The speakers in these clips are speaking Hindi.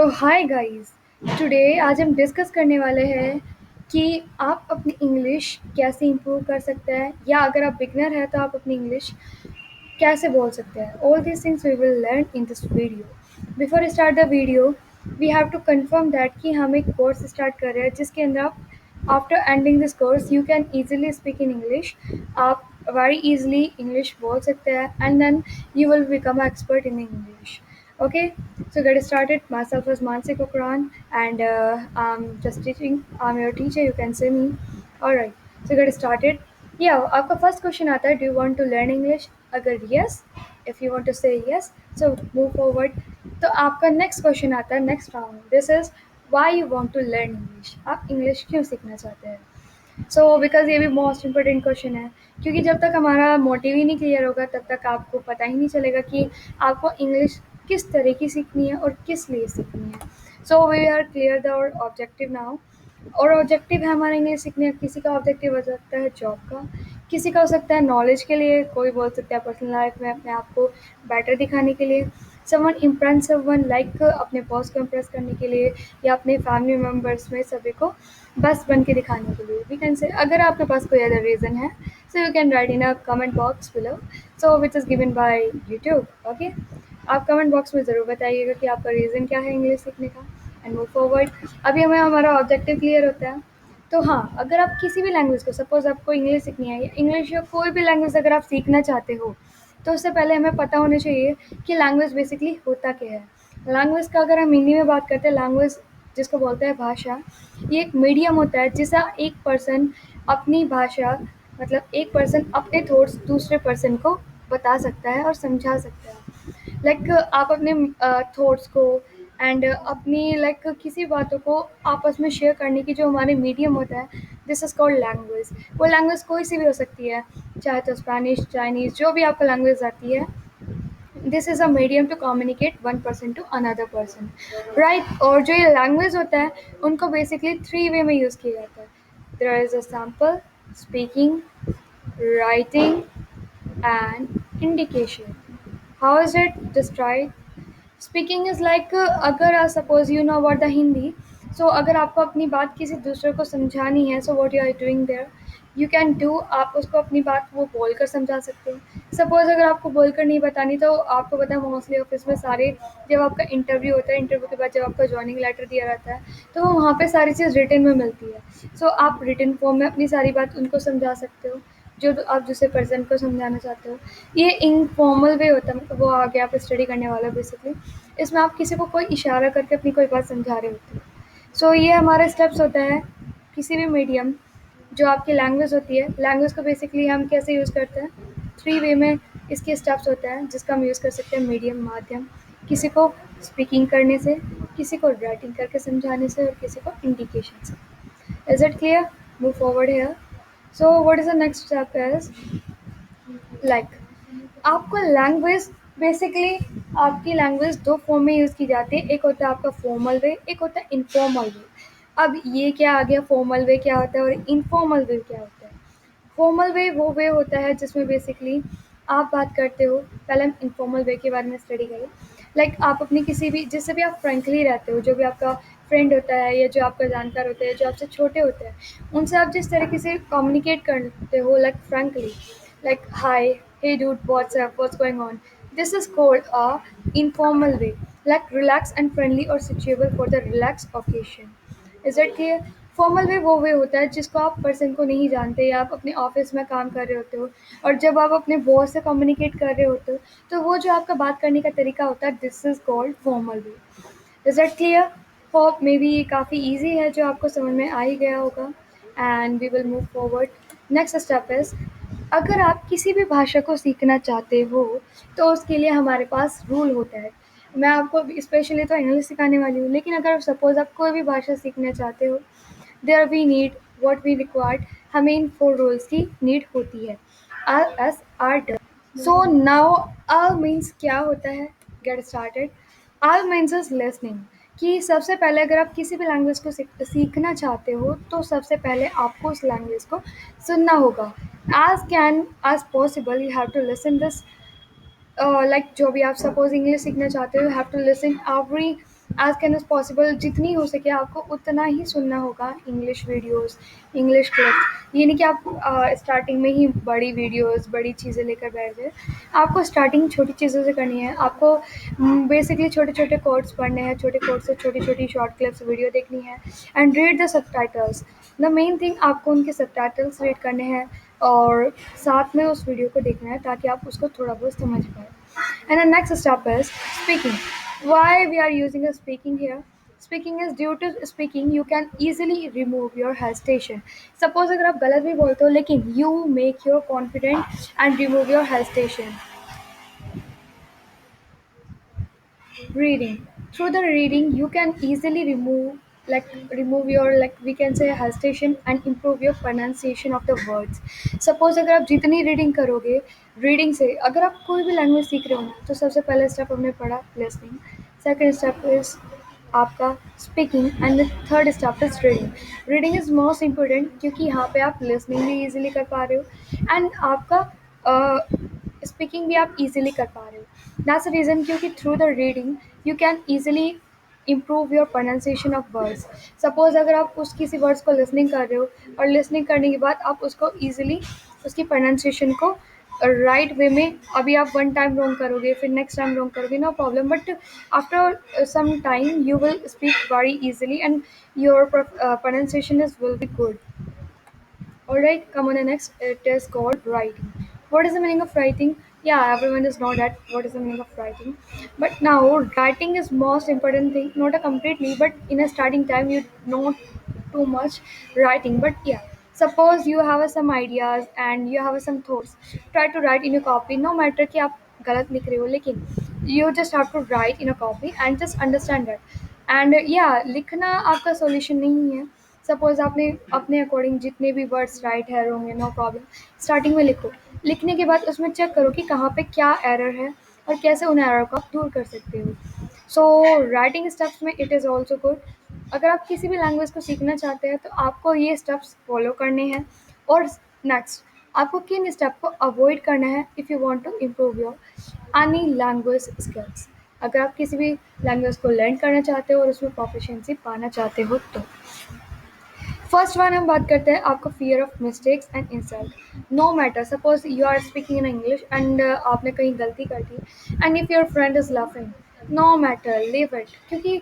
तो हाय गाइस। टुडे आज हम डिस्कस करने वाले हैं कि आप अपनी इंग्लिश कैसे इम्प्रूव कर सकते हैं, या अगर आप बिगनर हैं तो आप अपनी इंग्लिश कैसे बोल सकते हैं। All these things we will learn in this video. Before start the video we have to confirm that कि हम एक कोर्स स्टार्ट कर रहे हैं जिसके अंदर आप after ending this course you can easily speak in English. आप वेरी ईजिली इंग्लिश बोल सकते हैं and then you will become an expert in English. Okay, so get started. Myself is Mansi Kokran, and I'm just teaching. I'm your teacher. You can say me. All right. So get started. Yeah, आपका first question आता है. Do you want to learn English? अगर yes, if you want to say yes, so move forward. तो आपका next question आता है next round. This is why you want to learn English. आप English क्यों सीखना चाहते हैं? बिकॉज़ ये भी मोस्ट इम्पोर्टेंट क्वेश्चन है, क्योंकि जब तक हमारा मोटिव ही नहीं क्लियर होगा तब तक आपको पता ही नहीं चलेगा कि आपको इंग्लिश किस तरह की सीखनी है और किस लिए सीखनी है। So we are clear the और ऑब्जेक्टिव नाउ। और ऑब्जेक्टिव है हमारा इंग्लिश सीखने का। किसी का ऑब्जेक्टिव हो सकता है जॉब का, किसी का हो सकता है नॉलेज के लिए, कोई बोल सकता है पर्सनल लाइफ में अपने आप को बेटर दिखाने के लिए, समवन इम्प्रेस समवन लाइक अपने बॉस को इम्प्रेस करने के लिए, या अपने फैमिली मेम्बर्स में सभी को बस बन के दिखाने के लिए। वी कैन से अगर आपके पास कोई अदर रीज़न है so you can write in a comment box below, so which is given by YouTube. Okay, आप कमेंट बॉक्स में ज़रूर बताइएगा कि आपका रीज़न क्या है इंग्लिश सीखने का एंड मूव फॉरवर्ड। अभी हमें हमारा ऑब्जेक्टिव क्लियर होता है। तो हाँ, अगर आप किसी भी लैंग्वेज को, सपोज़ आपको इंग्लिश सीखनी है या इंग्लिश या कोई भी लैंग्वेज अगर आप सीखना चाहते हो, तो उससे पहले हमें पता होना चाहिए कि लैंग्वेज बेसिकली होता क्या है। लैंग्वेज का अगर हम हिंदी में बात करते हैं, लैंग्वेज जिसको बोलते हैं भाषा, ये एक मीडियम होता है जिससे एक पर्सन अपनी भाषा, मतलब एक पर्सन अपने थॉट्स दूसरे पर्सन को बता सकता है और समझा सकता है। लाइक आप अपने थॉट्स को एंड अपनी लाइक किसी बातों को आपस में शेयर करने की जो हमारे मीडियम होता है, दिस इज़ कॉल्ड लैंग्वेज। वो लैंग्वेज कोई सी भी हो सकती है, चाहे तो स्पेनिश, चाइनीज़, जो भी आपको लैंग्वेज आती है। This is a medium to communicate one person to another person, right. और जो ये लैंग्वेज होता है उनको बेसिकली थ्री वे में यूज़ किया जाता है। There is a sample, speaking, writing and indication. How is it describe? Speaking is like अगर suppose you know about the Hindi, so अगर आपको अपनी बात किसी दूसरे को समझानी है, so what you are doing there, you can do, आप उसको अपनी बात वो बोल कर समझा सकते हो। सपोज़ अगर आपको बोल कर नहीं बतानी, तो आपको पता है मोस्टली ऑफिस में सारे, जब आपका इंटरव्यू होता है, इंटरव्यू के बाद जब आपका जॉइनिंग लेटर दिया जाता है, तो वहाँ पे सारी चीज़ रिटन में मिलती है। सो आप रिटन फॉर्म में अपनी सारी बात उनको समझा सकते हो, जो आप दूसरे पर्सन को समझाना चाहते हो। ये इनफॉर्मल वे होता है, मतलब वो आगे आप स्टडी करने वाला बेसिकली। इसमें आप किसी को कोई इशारा करके अपनी कोई बात समझा रहे होते हो। ये हमारे स्टेप्स होता है किसी भी मीडियम, जो आपकी लैंग्वेज होती है। लैंग्वेज को बेसिकली हम कैसे यूज़ करते हैं, थ्री वे में इसके स्टेप्स होते हैं जिसका हम यूज़ कर सकते हैं। मीडियम, माध्यम, किसी को स्पीकिंग करने से, किसी को राइटिंग करके समझाने से, और किसी को इंडिकेशन से। Is it clear? Move forward here. So what is the next step is like आपको लैंग्वेज बेसिकली, आपकी लैंग्वेज दो फॉर्म में यूज़ की जाती है। एक होता है आपका फॉर्मल वे, एक होता है इनफॉर्मल वे। अब ये क्या आ गया, फॉर्मल वे क्या होता है और इनफॉर्मल वे क्या होता है? फॉर्मल वे वो वे होता है जिसमें बेसिकली आप बात करते हो। पहले हम इनफॉर्मल वे के बारे में स्टडी करें। लाइक आप अपनी किसी भी, जिससे भी आप फ्रेंकली रहते हो, जो भी आपका फ्रेंड होता है या जो आपका जानकार होता है, जो आपसे छोटे होते हैं, उनसे आप जिस तरीके से कम्युनिकेट करते हो, like frankly, like hi, hey dude, what's up, what's going on, this is called a informal way, like relaxed and friendly or suitable for the relaxed occasion. Is that clear? Formal way वो वे होता है जिसको आप पर्सन को नहीं जानते, या आप अपने ऑफिस में काम कर रहे होते हो और जब आप अपने बॉस से कम्युनिकेट कर रहे होते हो, तो वो जो आपका बात करने का तरीका होता है, this is called formal way. Is that clear? Hope may be ये काफ़ी ईजी है, जो आपको समझ में आ ही गया होगा। And we will move forward. Next step is, अगर आप किसी भी भाषा को सीखना चाहते हो तो उसके लिए हमारे पास रूल होता है। मैं आपको स्पेशली तो इंग्लिश सिखाने वाली हूँ, लेकिन अगर सपोज़ आप कोई भी भाषा सीखना चाहते हो, there we need what we required, हमें इन 4 रूल्स की नीड होती है। R S R done. So now all means क्या होता है? Get started. All means is listening, कि सबसे पहले अगर आप किसी भी लैंग्वेज को सीखना चाहते हो तो सबसे पहले आपको उस लैंग्वेज को सुनना होगा। As possible you have to listen this, like जो भी आप सपोज इंग्लिश सीखना चाहते हो, you have to listen every as can as possible जितनी हो सके आपको उतना ही सुनना होगा इंग्लिश वीडियोज़, इंग्लिश क्लिप्स। ये नहीं कि आप स्टार्टिंग में ही बड़ी वीडियोज़, बड़ी चीज़ें लेकर बैठ जाएँ। आपको स्टार्टिंग छोटी चीज़ों से करनी है। आपको बेसिकली छोटे-छोटे कोट्स पढ़ने हैं, छोटे कोट्स से छोटी-छोटी शॉर्ट क्लिप्स वीडियो देखनी है and read the subtitles. The main thing आपको उनके सबटाइटल्स रीड करने हैं और साथ में उस वीडियो को देखना है ताकि आप उसको थोड़ा बहुत समझ पाएँ। And the next step is speaking. Why we are using a speaking here? Speaking is due to speaking you can easily remove your hesitation. Suppose अगर आप गलत भी बोलते हो लेकिन you make your confident and remove your hesitation. Reading. Through the reading you can easily remove your like we can say hesitation and improve your pronunciation of the words. Suppose अगर आप जितनी रीडिंग करोगे, रीडिंग से अगर आप कोई भी लैंग्वेज सीख रहे हो ना, तो सबसे पहला स्टेप हमने पढ़ा लिसनिंग, सेकंड स्टेप इज आपका speaking and the third step is reading. Reading is most important क्योंकि यहाँ पे आप लिसनिंग भी इजीली कर पा रहे हो एंड आपका स्पीकिंग भी आप इजीली कर पा रहे हो। दैट्स द रीज़न क्योंकि through the reading you can easily improve your pronunciation of words. Suppose अगर आप उस किसी वर्ड्स को लिसनिंग कर रहे हो और लिसनिंग करने के बाद आप उसको ईजिली उसकी प्रोनाउंसिएशन को राइट वे में अभी आप वन टाइम रॉन्ग करोगे फिर नेक्स्ट टाइम रॉन्ग करोगे no problem but after some time you will speak very easily and your pronunciation is will be good. Alright, come on the next. It is called writing. What is the meaning of writing? Yeah, everyone does know that what is the meaning of writing. But now writing is most important thing, not a completely, but in a starting time you not too much writing. But yeah, suppose you have some ideas and you have some thoughts. Try to write in your copy, no matter कि आप गलत लिख रहे हो लेकिन you just have to write in a copy and just understand that. And yeah, लिखना आपका solution नहीं है। सपोज़ आपने अपने अकॉर्डिंग जितने भी वर्ड्स राइट है रॉन्ग है नो प्रॉब्लम स्टार्टिंग में लिखो। लिखने के बाद उसमें चेक करो कि कहाँ पे क्या एरर है और कैसे उन एरर को आप दूर कर सकते हो। सो राइटिंग स्टेप्स में इट इज़ ऑल्सो गुड। अगर आप किसी भी लैंग्वेज को सीखना चाहते हैं तो आपको ये स्टेप्स फॉलो करने हैं। और नेक्स्ट आपको किन स्टेप को अवॉइड करना है if you want to improve your any language skills. अगर आप किसी भी लैंग्वेज को लर्न करना चाहते हो और उसमें प्रोफिशिएंसी पाना चाहते हो तो फर्स्ट वन हम बात करते हैं आपको fear of mistakes and insult. No matter suppose you are speaking in English and आपने कहीं गलती कर दी and if your friend is laughing no matter leave it क्योंकि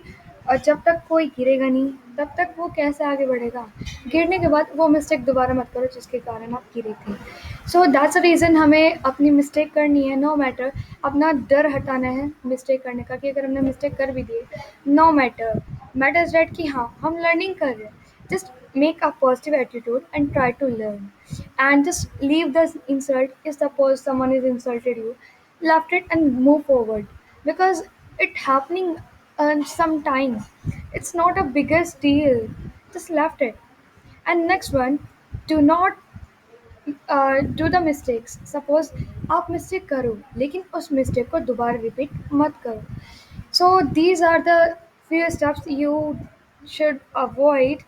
जब तक कोई गिरेगा नहीं तब तक वो कैसे आगे बढ़ेगा। गिरने के बाद वो मिस्टेक दोबारा मत करो जिसके कारण आप गिरे थे। सो दैट्स द रीज़न हमें अपनी मिस्टेक करनी है नो मैटर। अपना डर हटाना है मिस्टेक करने का कि अगर हमने मिस्टेक कर भी दी नो मैटर मैटर्स दैट कि हाँ हम लर्निंग कर रहे हैं। Just make a positive attitude and try to learn. And just leave the insult if suppose someone is insulted you. Left it and move forward. Because it happening sometime. It's not a biggest deal. Just left it. And next one, do not do the mistakes. Suppose आप मिस्टेक करो लेकिन उस मिस्टेक को दोबारा रिपीट मत करो। So these are the few steps you should avoid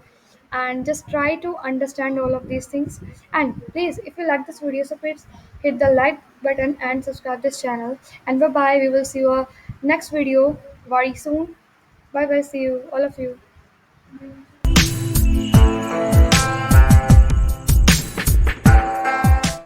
and just try to understand all of these things. And please if you like this video so please hit the like button and subscribe this channel. And bye bye, we will see you next video very soon. Bye bye, see you all of you.